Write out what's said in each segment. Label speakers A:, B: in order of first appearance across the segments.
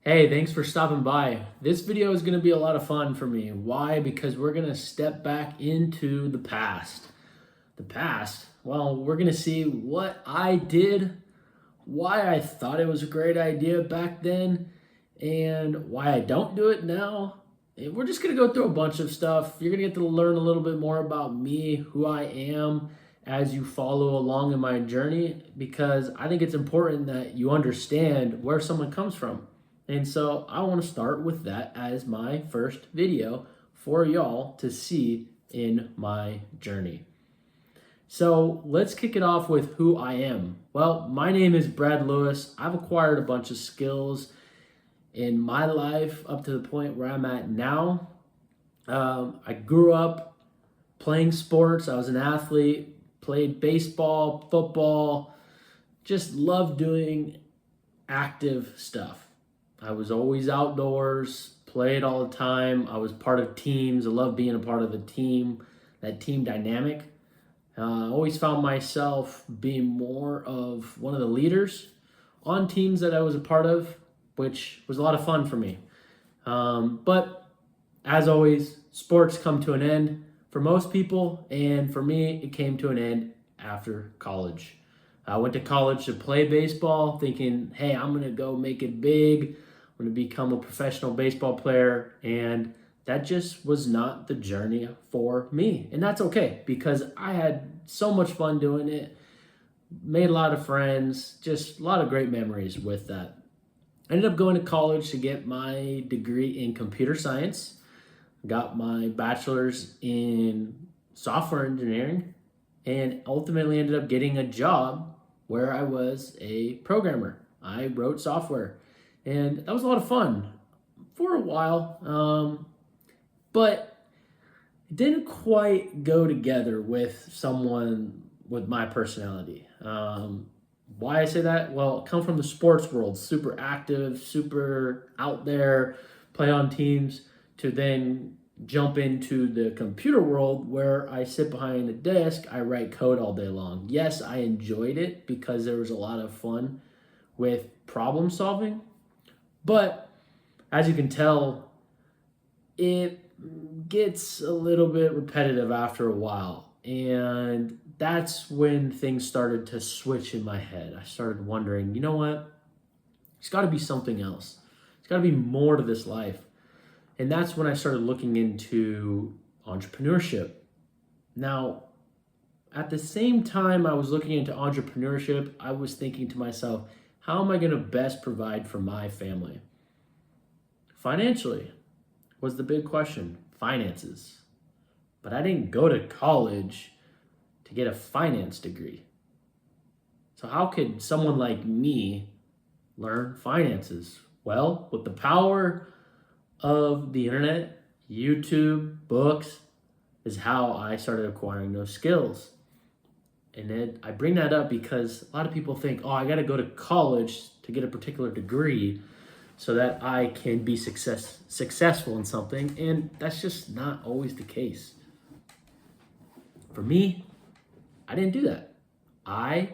A: Hey, thanks for stopping by. This video is going to be a lot of fun for me. Why? Because we're going to step back into the past. The past? Well, we're going to see what I did, why I thought it was a great idea back then, and why I don't do it now. And we're just going to go through a bunch of stuff. You're going to get to learn a little bit more about me, who I am, as you follow along in my journey, because I think it's important that you understand where someone comes from. And so I want to start with that as my first video for y'all to see in my journey. So let's kick it off with who I am. Well, my name is Brad Lewis. I've acquired a bunch of skills in my life up to the point where I'm at now. I grew up playing sports. I was an athlete, played baseball, football, just loved doing active stuff. I was always outdoors, played all the time. I was part of teams. I love being a part of the team, that team dynamic. I always found myself being more of one of the leaders on teams that I was a part of, which was a lot of fun for me. But as always, sports come to an end for most people, and for me, it came to an end after college. I went to college to play baseball, thinking, hey, I'm going to go make it big. I'm going to become a professional baseball player. And that just was not the journey for me. And that's okay, because I had so much fun doing it, made a lot of friends, just a lot of great memories with that. I ended up going to college to get my degree in computer science, got my bachelor's in software engineering, and ultimately ended up getting a job where I was a programmer. I wrote software, and that was a lot of fun for a while, but it didn't quite go together with someone with my personality. Why I say that? Well, I come from the sports world, super active, super out there, play on teams, to then jump into the computer world where I sit behind a desk, I write code all day long. Yes, I enjoyed it because there was a lot of fun with problem solving, but as you can tell, it gets a little bit repetitive after a while. And that's when things started to switch in my head. I started wondering, you know what? There's got to be something else. There's got to be more to this life. And that's when I started looking into entrepreneurship. Now, at the same time I was looking into entrepreneurship, I was thinking to myself, how am I going to best provide for my family? Financially was the big question, finances. But I didn't go to college to get a finance degree. So how could someone like me learn finances? Well, with the power of the internet, YouTube, books, is how I started acquiring those skills. And then I bring that up because a lot of people think, oh, I got to go to college to get a particular degree so that I can be successful in something. And that's just not always the case. For me, I didn't do that. I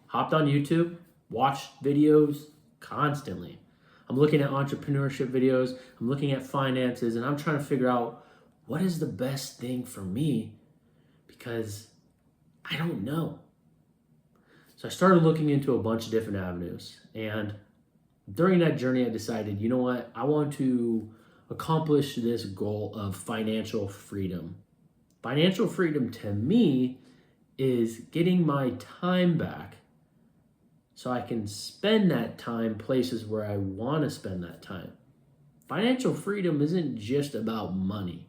A: hopped on YouTube, watched videos constantly. I'm looking at entrepreneurship videos, I'm looking at finances, and I'm trying to figure out what is the best thing for me, because I don't know. So I started looking into a bunch of different avenues. And during that journey, I decided, you know what? I want to accomplish this goal of financial freedom. Financial freedom to me is getting my time back so I can spend that time places where I want to spend that time. Financial freedom isn't just about money.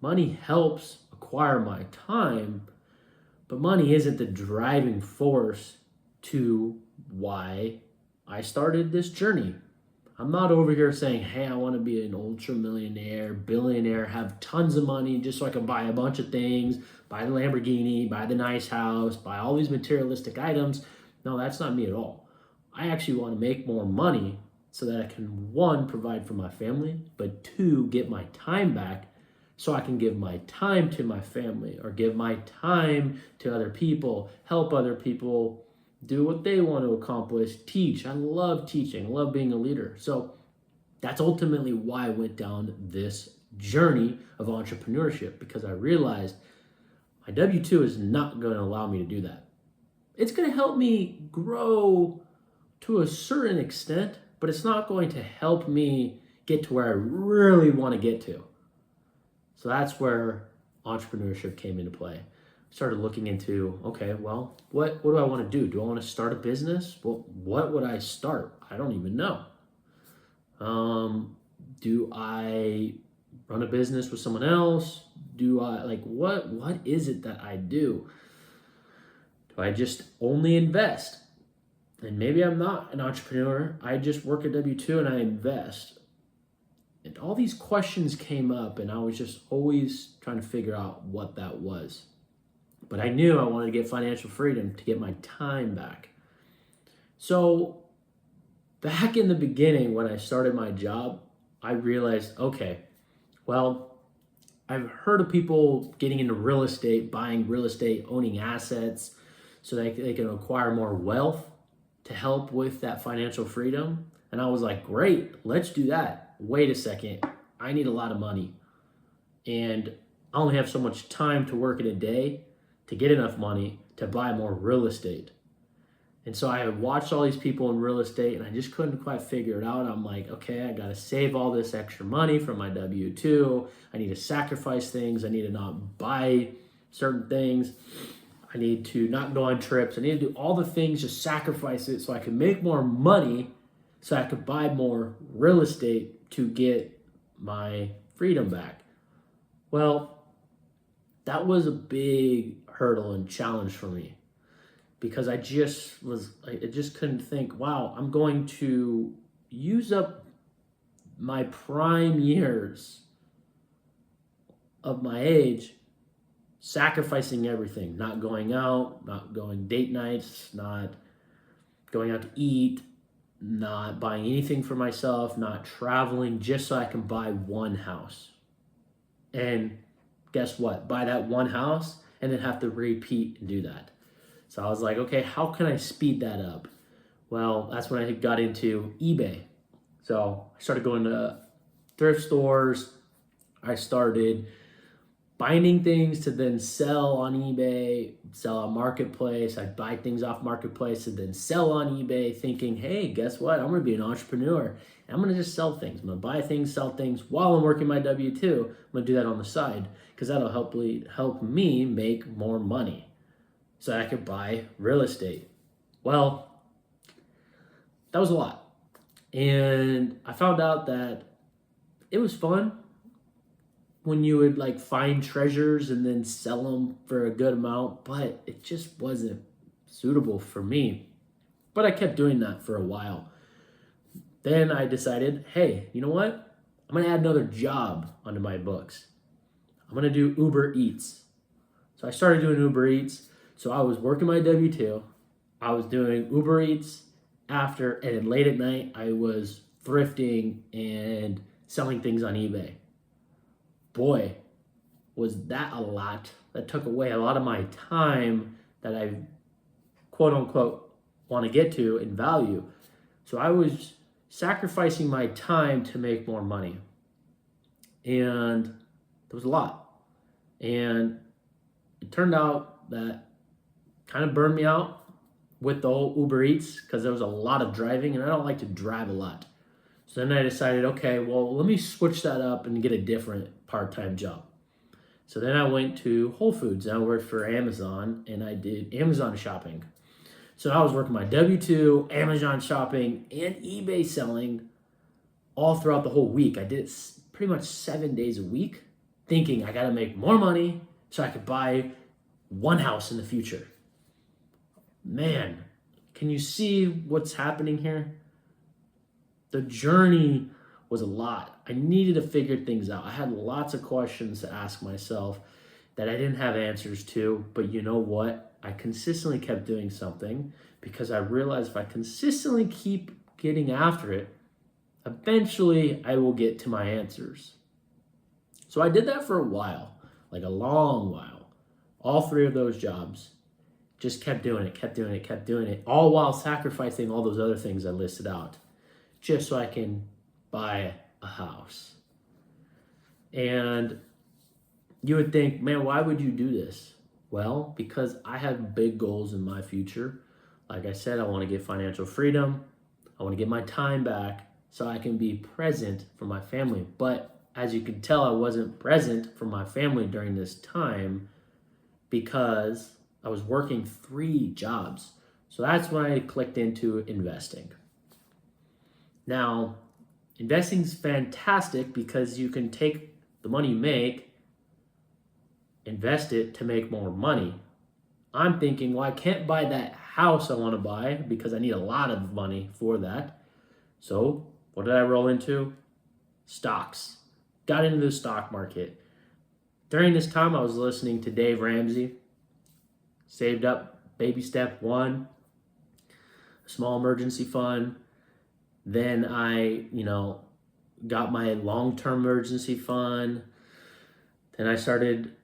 A: Money helps acquire my time, but money isn't the driving force to why I started this journey. I'm not over here saying, hey, I want to be an ultra millionaire, billionaire, have tons of money just so I can buy a bunch of things, buy the Lamborghini, buy the nice house, buy all these materialistic items. No, that's not me at all. I actually want to make more money so that I can, one, provide for my family, but two, get my time back so I can give my time to my family or give my time to other people, help other people, do what they want to accomplish, teach. I love teaching, I love being a leader. So that's ultimately why I went down this journey of entrepreneurship, because I realized my W-2 is not going to allow me to do that. It's going to help me grow to a certain extent, but it's not going to help me get to where I really want to get to. So that's where entrepreneurship came into play. I started looking into, okay, well, what do I want to do? Do I want to start a business? Well, what would I start? I don't even know. Do I run a business with someone else? Do I, like, what is it that I do? Do I just only invest? And maybe I'm not an entrepreneur. I just work a W-2 and I invest. And all these questions came up, and I was just always trying to figure out what that was. But I knew I wanted to get financial freedom to get my time back. So back in the beginning, when I started my job, I realized, okay, well, I've heard of people getting into real estate, buying real estate, owning assets, so they can acquire more wealth to help with that financial freedom. And I was like, great, let's do that. Wait a second, I need a lot of money. And I only have so much time to work in a day to get enough money to buy more real estate. And so I watched all these people in real estate, and I just couldn't quite figure it out. I'm like, okay, I got to save all this extra money from my W-2. I need to sacrifice things. I need to not buy certain things. I need to not go on trips. I need to do all the things, just sacrifice it so I can make more money, so I could buy more real estate to get my freedom back. Well, that was a big hurdle and challenge for me, because I just couldn't think, wow, I'm going to use up my prime years of my age sacrificing everything, not going out, not going date nights, not going out to eat, not buying anything for myself, not traveling, just so I can buy one house. And guess what? Buy that one house and then have to repeat and do that. So I was like, okay, how can I speed that up? Well, that's when I got into eBay. So I started going to thrift stores. I started finding things to then sell on eBay, sell on Marketplace. I'd buy things off Marketplace and then sell on eBay, thinking, hey, guess what? I'm going to be an entrepreneur. And I'm going to just sell things. I'm going to buy things, sell things while I'm working my W-2. I'm going to do that on the side, because that'll help me make more money so I could buy real estate. Well, that was a lot. And I found out that it was fun when you would like find treasures and then sell them for a good amount, but it just wasn't suitable for me. But I kept doing that for a while. Then I decided, hey, you know what? I'm going to add another job onto my books. I'm going to do Uber Eats. So I started doing Uber Eats. So I was working my W-2. I was doing Uber Eats after, and then late at night, I was thrifting and selling things on eBay. Boy, was that a lot. That took away a lot of my time that I, quote unquote, want to get to and value. So I was sacrificing my time to make more money. And there was a lot. And it turned out that kind of burned me out with the whole Uber Eats, because there was a lot of driving and I don't like to drive a lot. So then I decided, okay, well, let me switch that up and get a different part-time job. So then I went to Whole Foods and I worked for Amazon, and I did Amazon shopping. So I was working my W-2, Amazon shopping, and eBay selling all throughout the whole week. I did it pretty much 7 days a week, thinking I got to make more money so I could buy one house in the future. Man, can you see what's happening here? The journey was a lot. I needed to figure things out. I had lots of questions to ask myself that I didn't have answers to, but you know what? I consistently kept doing something, because I realized if I consistently keep getting after it, eventually I will get to my answers. So I did that for a while, like a long while, all 3 of those jobs. Just kept doing it, all while sacrificing all those other things I listed out, just so I can buy a house. And you would think, man, why would you do this? Well, because I have big goals in my future. Like I said, I want to get financial freedom. I want to get my time back so I can be present for my family. But as you can tell, I wasn't present for my family during this time because I was working 3 jobs. So that's when I clicked into investing. Now, investing is fantastic because you can take the money you make, invest it to make more money. I'm thinking, well, I can't buy that house I want to buy because I need a lot of money for that. So what did I roll into? Stocks. Got into the stock market. During this time, I was listening to Dave Ramsey. Saved up baby step 1, a small emergency fund. Then I, got my long-term emergency fund. Then I started,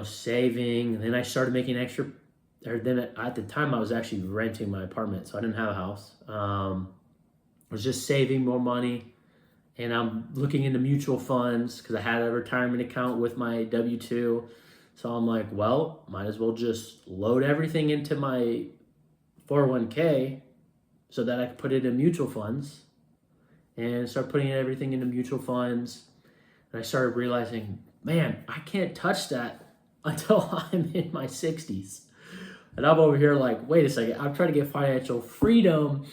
A: saving. And then I started making extra. Then at the time, I was actually renting my apartment, so I didn't have a house. I was just saving more money. And I'm looking into mutual funds because I had a retirement account with my W-2. So I'm like, well, might as well just load everything into my 401k so that I can put it in mutual funds and start putting everything into mutual funds. And I started realizing, man, I can't touch that until I'm in my 60s. And I'm over here like, wait a second, I'm trying to get financial freedom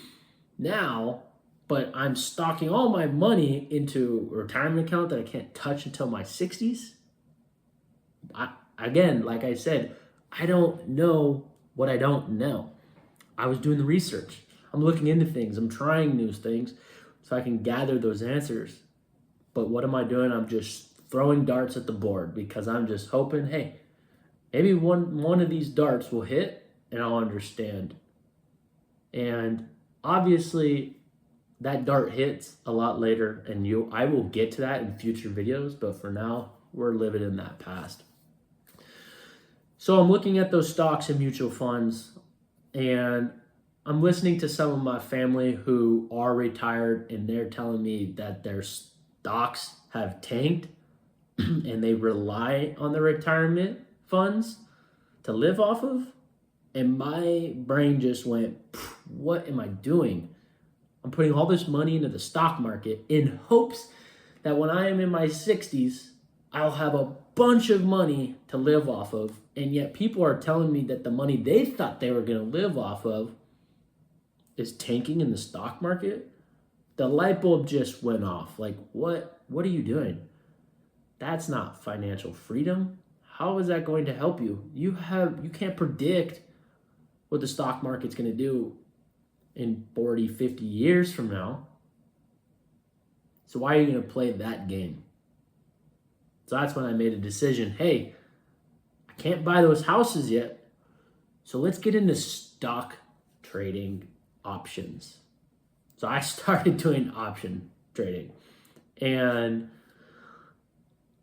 A: now, but I'm stocking all my money into a retirement account that I can't touch until my 60s. Again, like I said, I don't know what I don't know. I was doing the research. I'm looking into things. I'm trying new things so I can gather those answers. But what am I doing? I'm just throwing darts at the board because I'm just hoping, hey, maybe one of these darts will hit and I'll understand. And obviously, that dart hits a lot later, and I will get to that in future videos. But for now, we're living in that past. So I'm looking at those stocks and mutual funds, and I'm listening to some of my family who are retired, and they're telling me that their stocks have tanked and they rely on the retirement funds to live off of. And my brain just went, what am I doing? I'm putting all this money into the stock market in hopes that when I am in my 60s, I'll have a bunch of money to live off of. And yet people are telling me that the money they thought they were going to live off of is tanking in the stock market. The light bulb just went off. Like, what are you doing? That's not financial freedom. How is that going to help you? You can't predict what the stock market's going to do in 40, 50 years from now. So why are you going to play that game? So that's when I made a decision. Hey, I can't buy those houses yet. So let's get into stock trading options. So I started doing option trading. And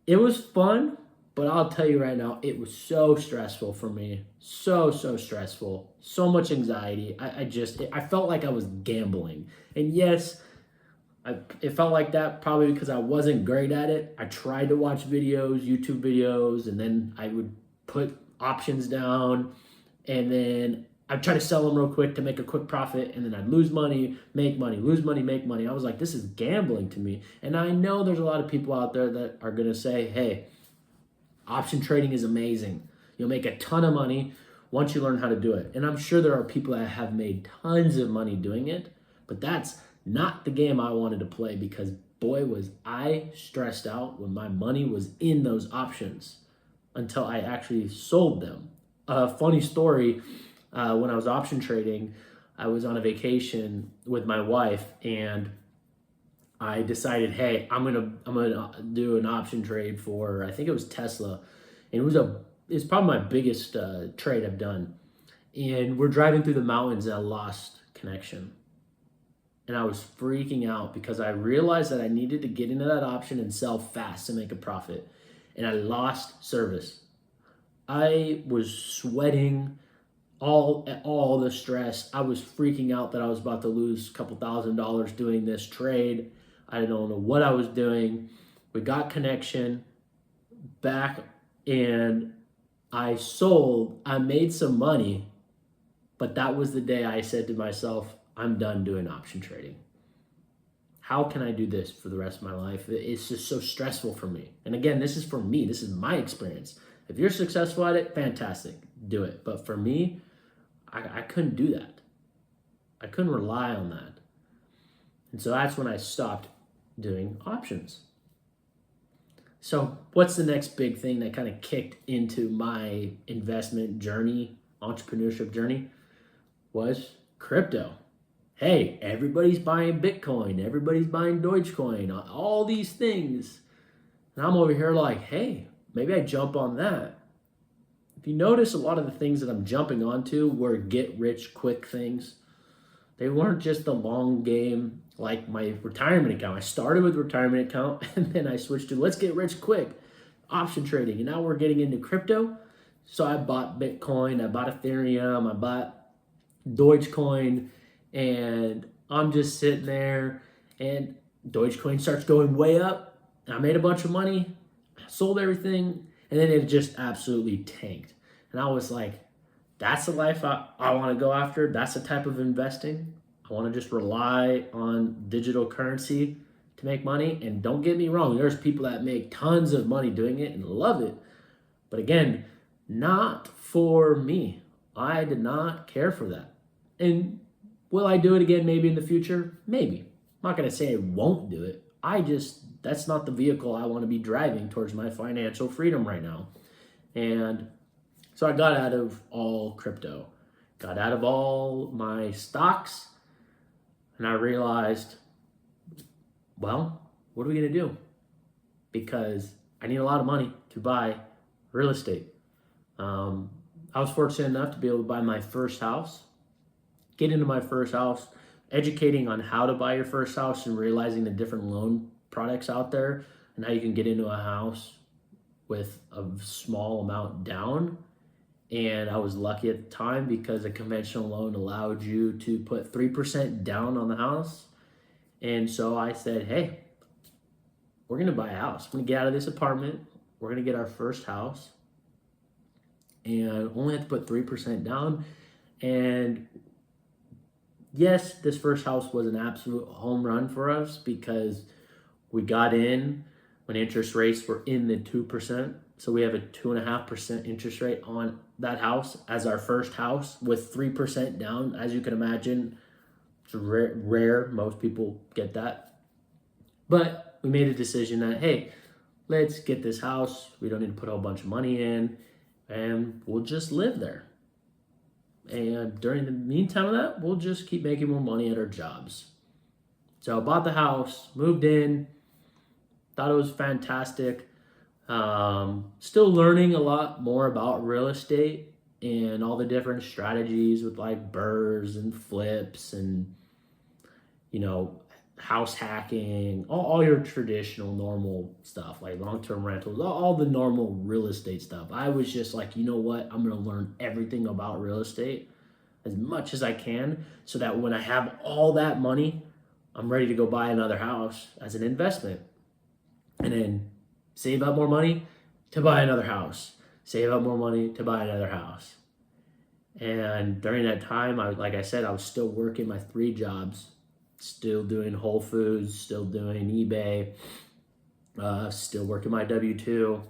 A: it was fun, but I'll tell you right now, it was so stressful for me. So stressful. So much anxiety. I felt like I was gambling. And yes, it felt like that probably because I wasn't great at it. I tried to watch videos, YouTube videos, and then I would put options down, and then I'd try to sell them real quick to make a quick profit, and then I'd lose money, make money, lose money, make money. I was like, this is gambling to me. And I know there's a lot of people out there that are going to say, hey, option trading is amazing. You'll make a ton of money once you learn how to do it. And I'm sure there are people that have made tons of money doing it, but that's not the game I wanted to play because boy, was I stressed out when my money was in those options until I actually sold them. A funny story, when I was option trading, I was on a vacation with my wife and I decided, hey, I'm gonna do an option trade for, I think it was Tesla. And it's probably my biggest trade I've done. And we're driving through the mountains and I lost connection. And I was freaking out because I realized that I needed to get into that option and sell fast to make a profit. And I lost service. I was sweating all the stress. I was freaking out that I was about to lose a couple $1,000 doing this trade. I don't know what I was doing. We got connection back and I sold. I made some money, but that was the day I said to myself, I'm done doing option trading. How can I do this for the rest of my life? It's just so stressful for me. And again, this is for me. This is my experience. If you're successful at it, fantastic. Do it. But for me, I couldn't do that. I couldn't rely on that. And so that's when I stopped doing options. So what's the next big thing that kind of kicked into my investment journey, entrepreneurship journey, was crypto. Hey, everybody's buying Bitcoin, everybody's buying Dogecoin, all these things. And I'm over here like, hey, maybe I jump on that. If you notice, a lot of the things that I'm jumping onto were get rich quick things. They weren't just the long game like my retirement account. I started with retirement account and then I switched to let's get rich quick, option trading. And now we're getting into crypto. So I bought Bitcoin, I bought Ethereum, I bought Dogecoin, and I'm just sitting there and Dogecoin starts going way up. I made a bunch of money, sold everything, and then it just absolutely tanked. And I was like, that's the life I want to go after. That's the type of investing. I want to just rely on digital currency to make money. And don't get me wrong, there's people that make tons of money doing it and love it. But again, not for me. I did not care for that. And will I do it again maybe in the future? Maybe. I'm not going to say I won't do it. That's not the vehicle I want to be driving towards my financial freedom right now. And so I got out of all crypto, got out of all my stocks, and I realized, well, what are we going to do? Because I need a lot of money to buy real estate. I was fortunate enough to be able to buy my first house, get into my first house, educating on how to buy your first house and realizing the different loan products out there and how you can get into a house with a small amount down. And I was lucky at the time because a conventional loan allowed you to put 3% down on the house. And so I said, hey, we're going to buy a house. We're going to get out of this apartment. We're going to get our first house and only have to put 3% down. And yes, this first house was an absolute home run for us because we got in when interest rates were in the 2%. So we have a 2.5% interest rate on that house as our first house with 3% down. As you can imagine, it's rare. Most people get that. But we made a decision that, hey, let's get this house. We don't need to put a whole bunch of money in and we'll just live there. And during the meantime of that, we'll just keep making more money at our jobs. So I bought the house, moved in, thought it was fantastic. Still learning a lot more about real estate and all the different strategies with like burrs and flips and, house hacking, all your traditional normal stuff like long-term rentals, all the normal real estate stuff. I was just like, you know what? I'm going to learn everything about real estate as much as I can so that when I have all that money, I'm ready to go buy another house as an investment. And then save up more money to buy another house. Save up more money to buy another house. And during that time, like I said, I was still working my 3 jobs, still doing Whole Foods, still doing eBay, still working my W-2,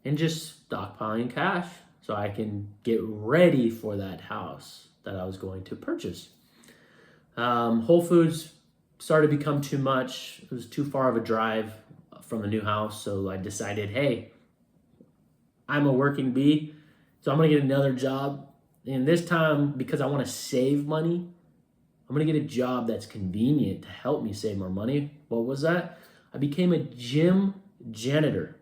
A: and just stockpiling cash so I can get ready for that house that I was going to purchase. Whole Foods started to become too much. It was too far of a drive from a new house, so I decided, hey, I'm a working bee, so I'm gonna get another job. And this time, because I want to save money, I'm gonna get a job that's convenient to help me save more money. What was that? I became a gym janitor.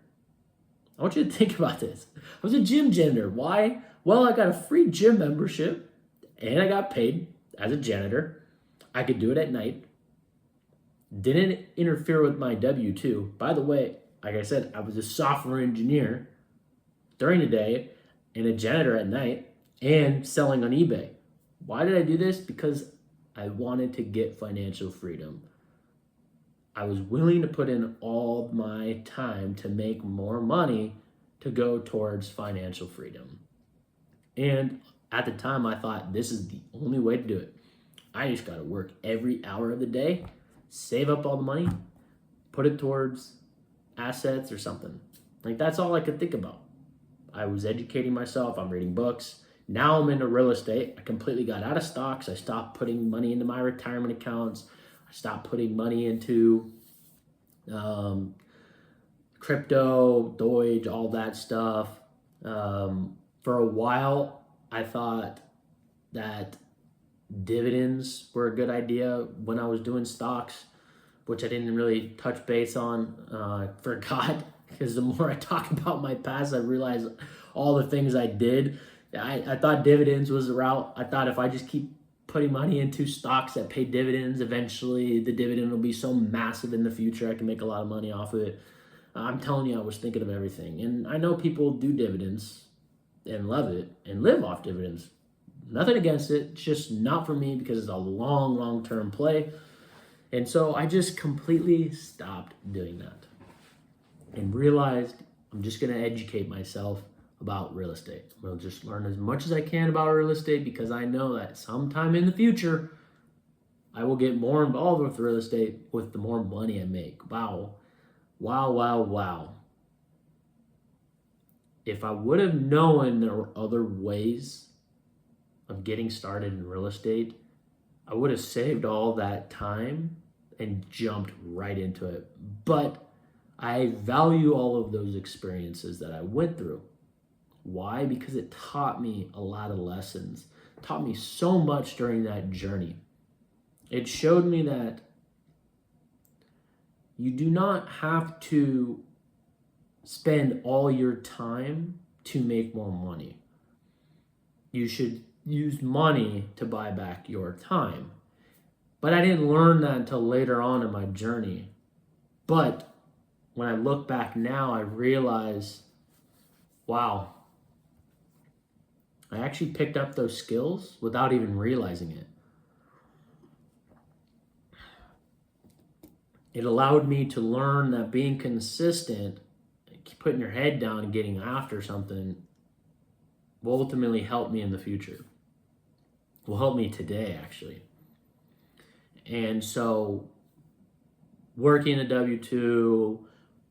A: I want you to think about this. I was a gym janitor. Why? Well, I got a free gym membership and I got paid as a janitor. I could do it at night. Didn't interfere with my W-2. By the way, like I said, I was a software engineer during the day and a janitor at night. and selling on eBay. Why did I do this? Because I wanted to get financial freedom. I was willing to put in all my time to make more money to go towards financial freedom. And at the time, I thought this is the only way to do it. I just got to work every hour of the day, save up all the money, put it towards assets or something. Like, that's all I could think about. I was educating myself, I'm reading books. Now I'm into real estate. I completely got out of stocks. I stopped putting money into my retirement accounts. I stopped putting money into crypto, Doge, all that stuff. For a while, I thought that dividends were a good idea when I was doing stocks, which I didn't really touch base on. I forgot, because the more I talk about my past, I realize all the things I did. I thought dividends was the route. I thought if I just keep putting money into stocks that pay dividends, eventually the dividend will be so massive in the future I can make a lot of money off of it. I'm telling you, I was thinking of everything. And I know people do dividends and love it and live off dividends. Nothing against it. It's just not for me because it's a long-term play. And so I just completely stopped doing that and realized I'm just going to educate myself about real estate. I'll just learn as much as I can about real estate because I know that sometime in the future, I will get more involved with real estate with the more money I make. Wow. If I would have known there were other ways of getting started in real estate, I would have saved all that time and jumped right into it. But I value all of those experiences that I went through. Why? Because it taught me a lot of lessons. It taught me so much during that journey. It showed me that you do not have to spend all your time to make more money. You should use money to buy back your time. But I didn't learn that until later on in my journey. But when I look back now, I realize, wow, I actually picked up those skills without even realizing it. It allowed me to learn that being consistent, putting your head down and getting after something will ultimately help me in the future. Will help me today, actually. And so working a W-2,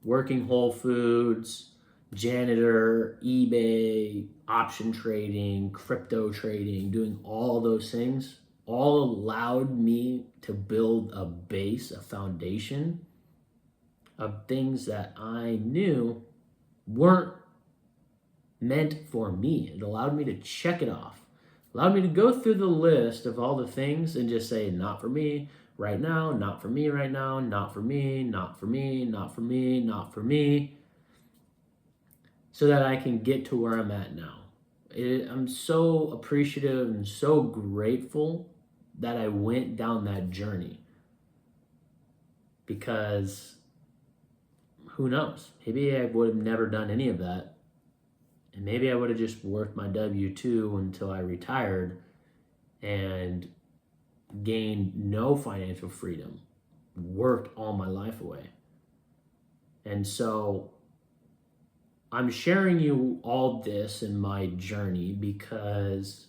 A: working Whole Foods, janitor, eBay, option trading, crypto trading, doing all those things, all allowed me to build a base, a foundation of things that I knew weren't meant for me. It allowed me to check it off. It allowed me to go through the list of all the things and just say, not for me right now, not for me right now, not for me, not for me, not for me, not for me, so that I can get to where I'm at now. I'm so appreciative and so grateful that I went down that journey, because who knows? Maybe I would have never done any of that. And maybe I would have just worked my W-2 until I retired and gained no financial freedom, worked all my life away. And so I'm sharing you all this in my journey because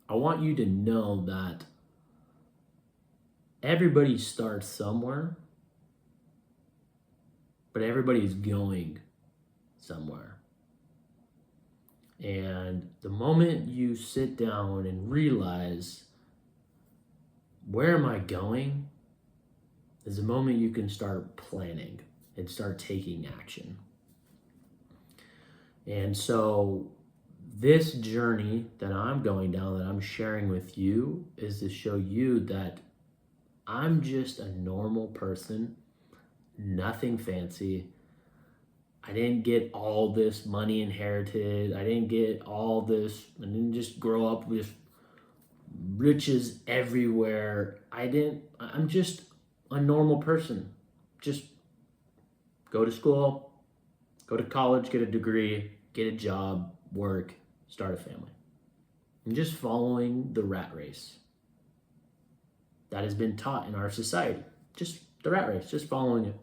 A: I want you to know that everybody starts somewhere, but everybody's going somewhere. And the moment you sit down and realize, where am I going, is the moment you can start planning and start taking action. And so this journey that I'm going down, that I'm sharing with you, is to show you that I'm just a normal person, nothing fancy. I didn't get all this money inherited. I didn't get all this. I didn't just grow up with riches everywhere. I'm just a normal person. Just go to school, go to college, get a degree, get a job, work, start a family. and just following the rat race that has been taught in our society. Just the rat race, just following it.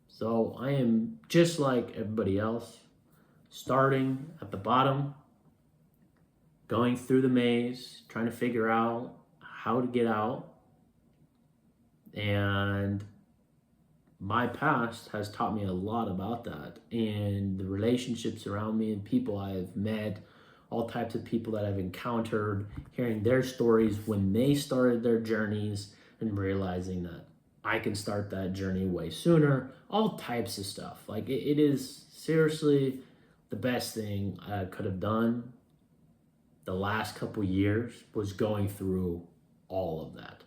A: So I am just like everybody else, starting at the bottom, going through the maze, trying to figure out how to get out. And my past has taught me a lot about that, and the relationships around me and people I've met, all types of people that I've encountered, hearing their stories when they started their journeys and realizing that I can start that journey way sooner, all types of stuff. Like it is seriously the best thing I could have done the last couple years was going through all of that.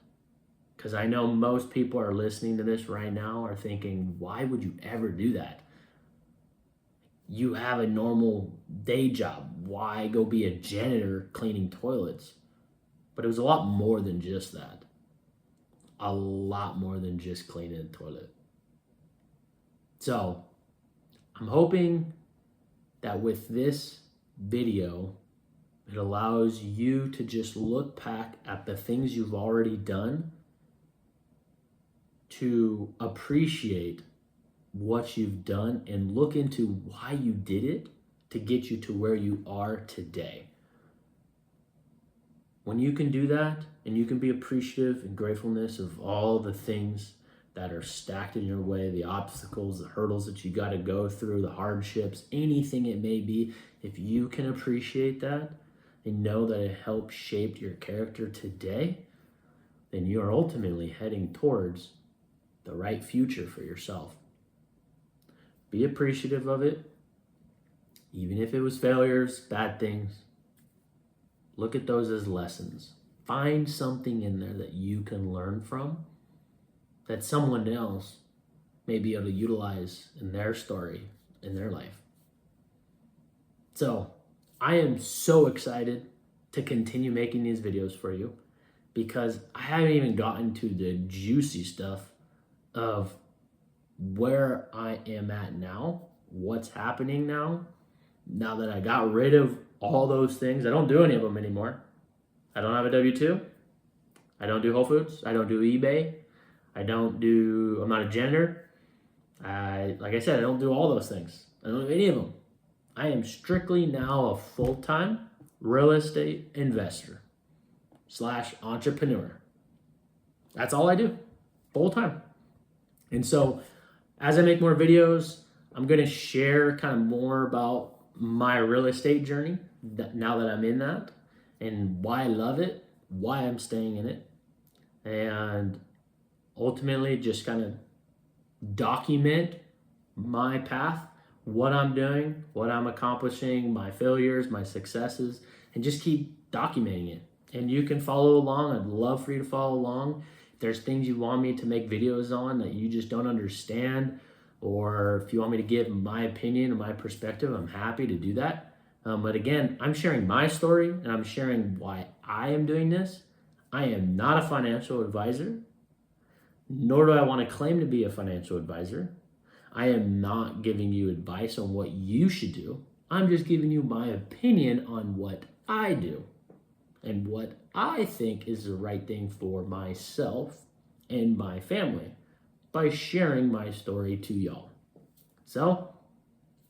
A: Because I know most people are listening to this right now are thinking, why would you ever do that? You have a normal day job. Why go be a janitor cleaning toilets? But it was a lot more than just that. A lot more than just cleaning a toilet. So I'm hoping that with this video, it allows you to just look back at the things you've already done to appreciate what you've done and look into why you did it to get you to where you are today. When you can do that and you can be appreciative and gratefulness of all the things that are stacked in your way, the obstacles, the hurdles that you got to go through, the hardships, anything it may be, if you can appreciate that and know that it helped shape your character today, then you are ultimately heading towards the right future for yourself. Be appreciative of it, even if it was failures, bad things. Look at those as lessons. Find something in there that you can learn from that someone else may be able to utilize in their story, in their life. So I am so excited to continue making these videos for you because I haven't even gotten to the juicy stuff of where I am at now, what's happening now that I got rid of all those things. I don't do any of them anymore. I don't have a W-2. I don't do Whole Foods. I don't do eBay. I'm not a janitor. Like I said, I don't do all those things. I don't do any of them. I am strictly now a full-time real estate investor / entrepreneur. That's all I do, full-time. And so as I make more videos, I'm going to share kind of more about my real estate journey now that I'm in that and why I love it, why I'm staying in it, and ultimately just kind of document my path, what I'm doing, what I'm accomplishing, my failures, my successes, and just keep documenting it. And you can follow along. I'd love for you to follow along. If there's things you want me to make videos on that you just don't understand, or if you want me to give my opinion or my perspective, I'm happy to do that. But again, I'm sharing my story and I'm sharing why I am doing this. I am not a financial advisor, nor do I want to claim to be a financial advisor. I am not giving you advice on what you should do. I'm just giving you my opinion on what I do and what I think is the right thing for myself and my family by sharing my story to y'all. So,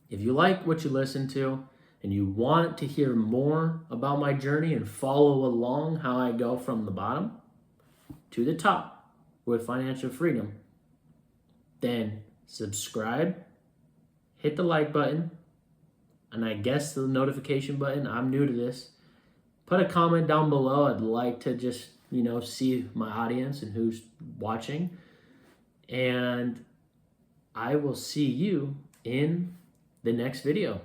A: if you like what you listen to and you want to hear more about my journey and follow along how I go from the bottom to the top with financial freedom, then subscribe, hit the like button, and I guess the notification button. I'm new to this. Put a comment down below. I'd like to just, see my audience and who's watching. And I will see you in the next video.